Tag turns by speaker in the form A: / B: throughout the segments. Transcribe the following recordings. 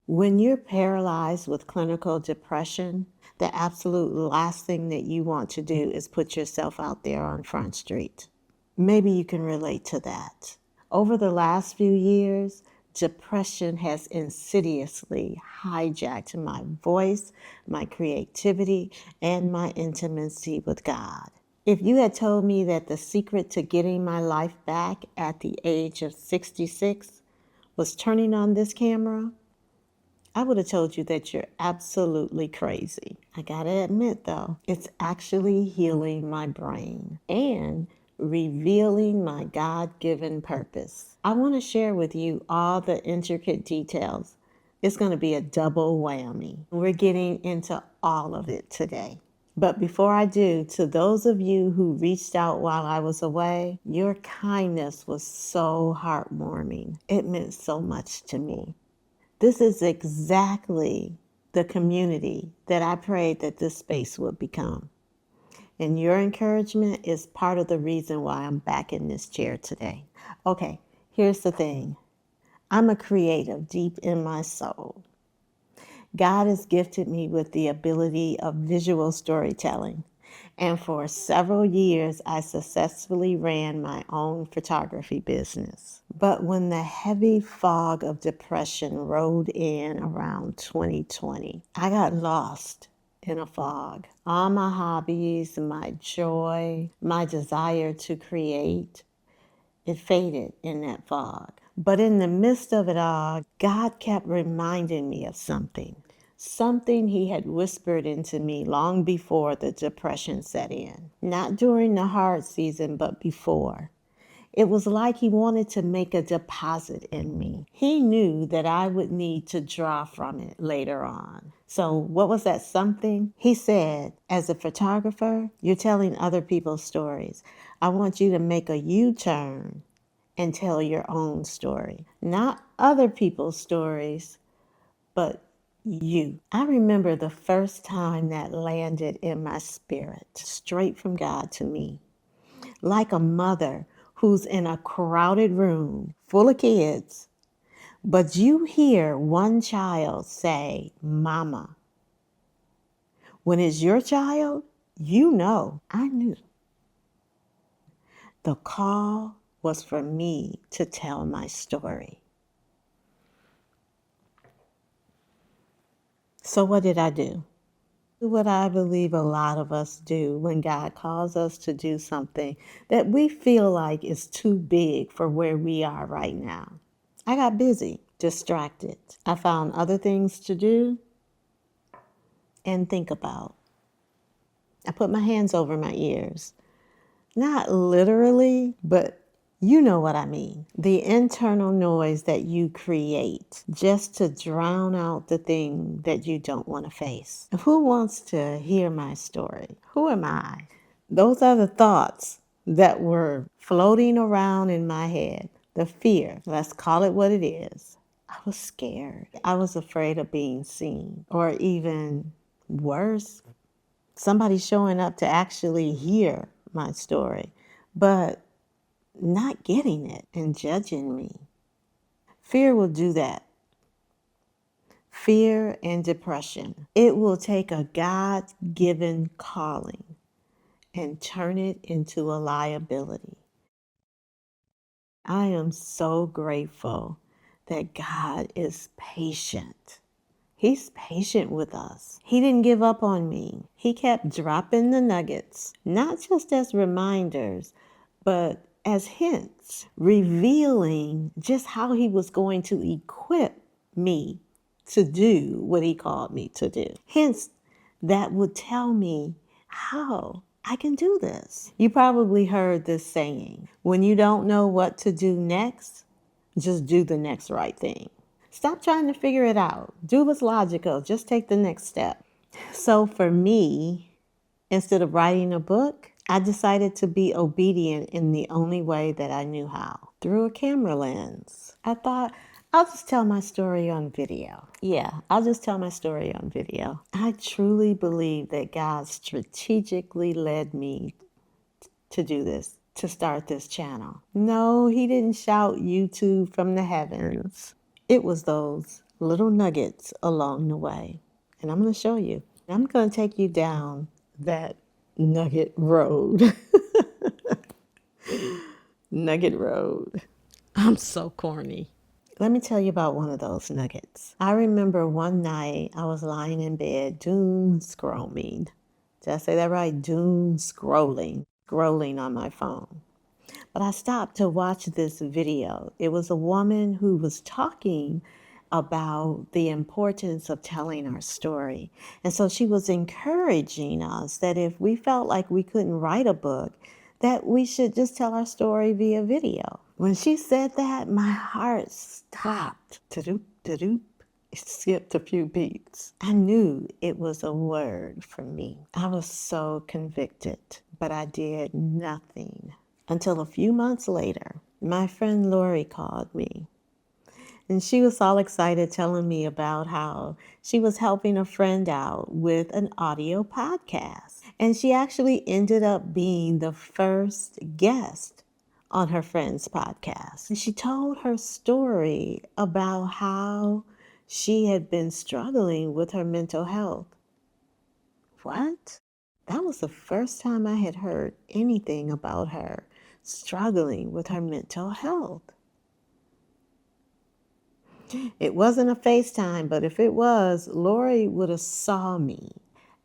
A: When you're paralyzed with clinical depression, the absolute last thing that you want to do is put yourself out there on Front Street. Maybe you can relate to that. Over the last few years, depression has insidiously hijacked my voice, my creativity, and my intimacy with God. If you had told me that the secret to getting my life back at the age of 66 was turning on this camera, I would have told you that you're absolutely crazy. I gotta admit though, it's actually healing my brain and revealing my God-given purpose. I want to share with you all the intricate details. It's going to be a double whammy. We're getting into all of it today. But before I do, to those of you who reached out while I was away, your kindness was so heartwarming. It meant so much to me. This is exactly the community that I prayed that this space would become. And your encouragement is part of the reason why I'm back in this chair today. Okay, here's the thing. I'm a creative deep in my soul. God has gifted me with the ability of visual storytelling. And for several years, I successfully ran my own photography business. But when the heavy fog of depression rolled in around 2020, I got lost in a fog. All my hobbies, my joy, my desire to create, it faded in that fog. But in the midst of it all, God kept reminding me of something he had whispered into me long before the depression set in. Not during the hard season, but before. It was like he wanted to make a deposit in me. He knew that I would need to draw from it later on. So what was that something? He said, as a photographer, you're telling other people's stories. I want you to make a U-turn and tell your own story. Not other people's stories, but you. I remember the first time that landed in my spirit, straight from God to me. Like a mother who's in a crowded room full of kids, but you hear one child say, Mama. When it's your child, you know. I knew. The call was for me to tell my story. So what did I do? What I believe a lot of us do when God calls us to do something that we feel like is too big for where we are right now. I got busy, distracted. I found other things to do and think about. I put my hands over my ears. Not literally, but you know what I mean. The internal noise that you create just to drown out the thing that you don't want to face. Who wants to hear my story? Who am I? Those are the thoughts that were floating around in my head. The fear, let's call it what it is. I was scared. I was afraid of being seen, or even worse, somebody showing up to actually hear my story, but not getting it and judging me. Fear will do that. Fear and depression. It will take a God-given calling and turn it into a liability. I am so grateful that God is patient. He's patient with us. He didn't give up on me. He kept dropping the nuggets, not just as reminders, but as hints, revealing just how he was going to equip me to do what he called me to do. Hints that would tell me how I can do this. You probably heard this saying, when you don't know what to do next, just do the next right thing. Stop trying to figure it out. Do what's logical. Just take the next step. So for me, instead of writing a book, I decided to be obedient in the only way that I knew how, through a camera lens. I thought, I'll just tell my story on video. Yeah, I'll just tell my story on video. I truly believe that God strategically led me to do this, to start this channel. No, he didn't shout YouTube from the heavens. It was those little nuggets along the way. And I'm going to show you. I'm going to take you down that nugget road. Nugget road. I'm so corny. Let me tell you about one of those nuggets. I remember one night I was lying in bed, doom scrolling. Did I say that right? Doom scrolling on my phone. But I stopped to watch this video. It was a woman who was talking about the importance of telling our story. And so she was encouraging us that if we felt like we couldn't write a book, that we should just tell our story via video. When she said that, my heart stopped. Ta-doop, ta-doop. It skipped a few beats. I knew it was a word for me. I was so convicted, but I did nothing. Until a few months later, my friend Lori called me. And she was all excited telling me about how she was helping a friend out with an audio podcast. And she actually ended up being the first guest on her friend's podcast. And she told her story about how she had been struggling with her mental health. What? That was the first time I had heard anything about her struggling with her mental health. It wasn't a FaceTime, but if it was, Lori would have saw me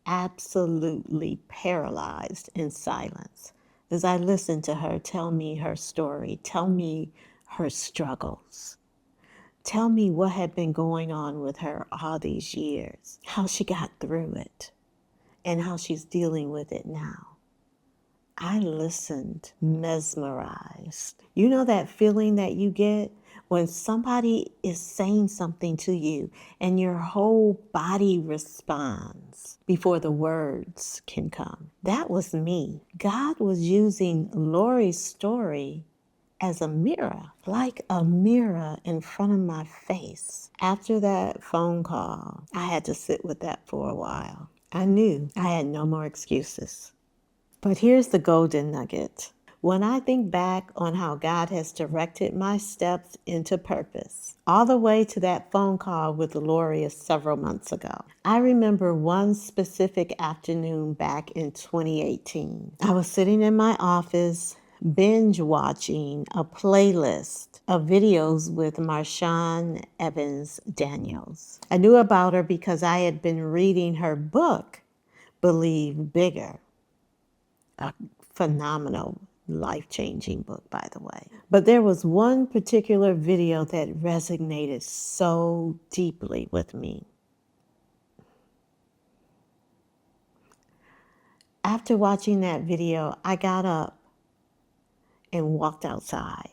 A: absolutely paralyzed in silence as I listened to her tell me her story, tell me her struggles, tell me what had been going on with her all these years, how she got through it, and how she's dealing with it now. I listened mesmerized. You know that feeling that you get when somebody is saying something to you and your whole body responds before the words can come? That was me. God was using Lori's story as a mirror, like a mirror in front of my face. After that phone call, I had to sit with that for a while. I knew I had no more excuses. But here's the golden nugget. When I think back on how God has directed my steps into purpose, all the way to that phone call with Lori several months ago, I remember one specific afternoon back in 2018. I was sitting in my office, binge watching a playlist of videos with Marshawn Evans Daniels. I knew about her because I had been reading her book, Believe Bigger. A phenomenal, life-changing book, by the way. But there was one particular video that resonated so deeply with me. After watching that video, I got up and walked outside.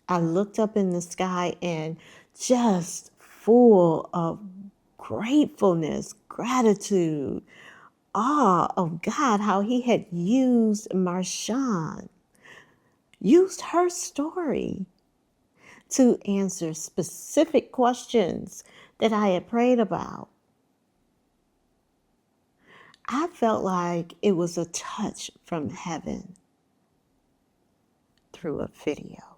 A: I looked up in the sky and just full of gratefulness, gratitude, awe of God, how he had used Marshawn, used her story to answer specific questions that I had prayed about. I felt like it was a touch from heaven through a video.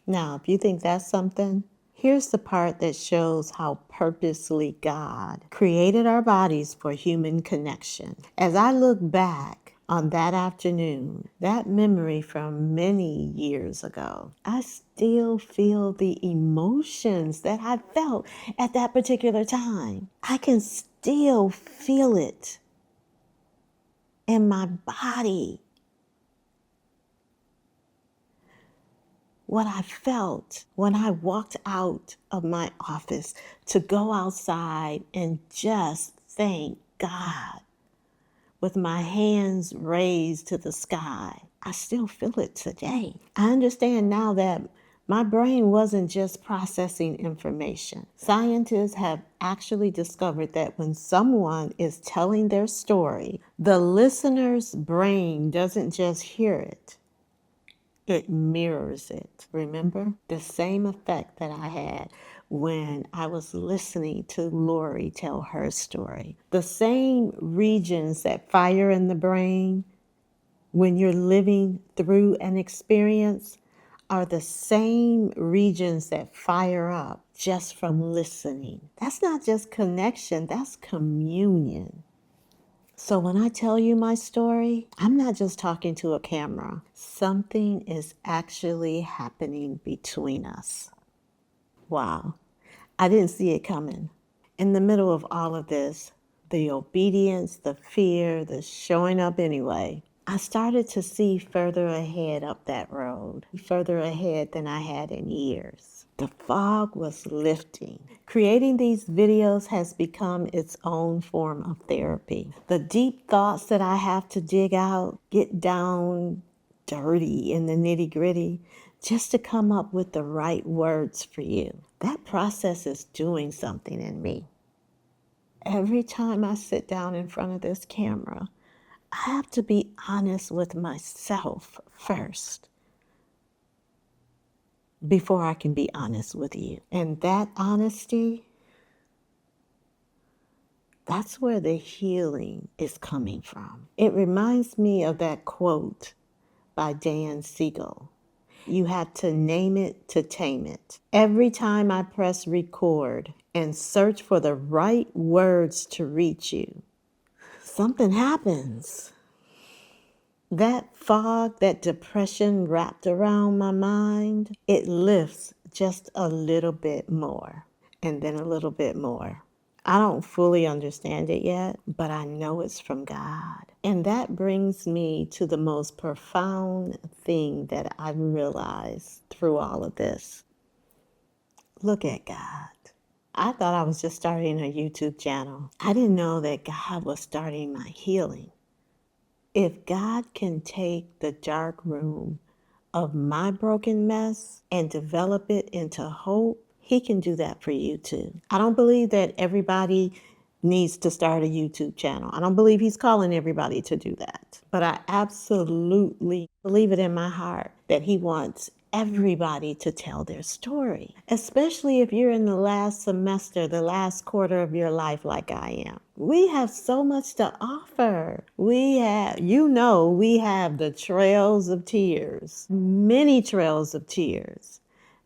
A: Now, if you think that's something, here's the part that shows how purposely God created our bodies for human connection. As I look back on that afternoon, that memory from many years ago, I still feel the emotions that I felt at that particular time. I can still feel it in my body. What I felt when I walked out of my office to go outside and just thank God with my hands raised to the sky. I still feel it today. I understand now that my brain wasn't just processing information. Scientists have actually discovered that when someone is telling their story, the listener's brain doesn't just hear it. It mirrors it. Remember? The same effect that I had when I was listening to Lori tell her story. The same regions that fire in the brain when you're living through an experience are the same regions that fire up just from listening. That's not just connection, that's communion. So when I tell you my story, I'm not just talking to a camera. Something is actually happening between us. Wow, I didn't see it coming. In the middle of all of this, the obedience, the fear, the showing up anyway, I started to see further ahead up that road, further ahead than I had in years. The fog was lifting. Creating these videos has become its own form of therapy. The deep thoughts that I have to dig out, get down dirty in the nitty gritty, just to come up with the right words for you. That process is doing something in me. Every time I sit down in front of this camera, I have to be honest with myself first before I can be honest with you. And that honesty, that's where the healing is coming from. It reminds me of that quote by Dan Siegel. You have to name it to tame it. Every time I press record and search for the right words to reach you, something happens. That fog, that depression wrapped around my mind, it lifts just a little bit more and then a little bit more. I don't fully understand it yet, but I know it's from God. And that brings me to the most profound thing that I've realized through all of this. Look at God. I thought I was just starting a YouTube channel. I didn't know that God was starting my healing. If God can take the dark room of my broken mess and develop it into hope, He can do that for you too. I don't believe that everybody needs to start a YouTube channel. I don't believe He's calling everybody to do that. But I absolutely believe it in my heart that He wants everybody to tell their story, especially if you're in the last semester, the last quarter of your life like I am. We have so much to offer. We have the trails of tears, many trails of tears,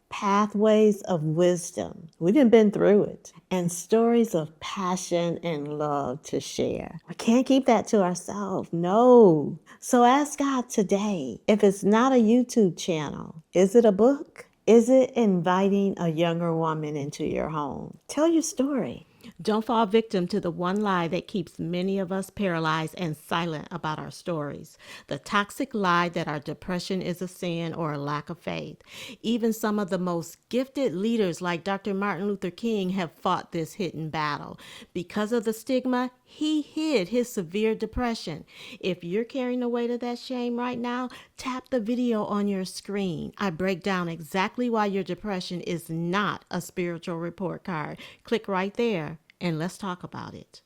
A: pathways of wisdom. We done been through it, and stories of passion and love to share. We can't keep that to ourselves. No. So ask God today, if it's not a YouTube channel, is it a book? Is it inviting a younger woman into your home? Tell your story. Don't fall victim to the one lie that keeps many of us paralyzed and silent about our stories. The toxic lie that our depression is a sin or a lack of faith. Even some of the most gifted leaders like Dr. Martin Luther King have fought this hidden battle. Because of the stigma, he hid his severe depression. If you're carrying the weight of that shame right now, tap the video on your screen. I break down exactly why your depression is not a spiritual report card. Click right there and let's talk about it.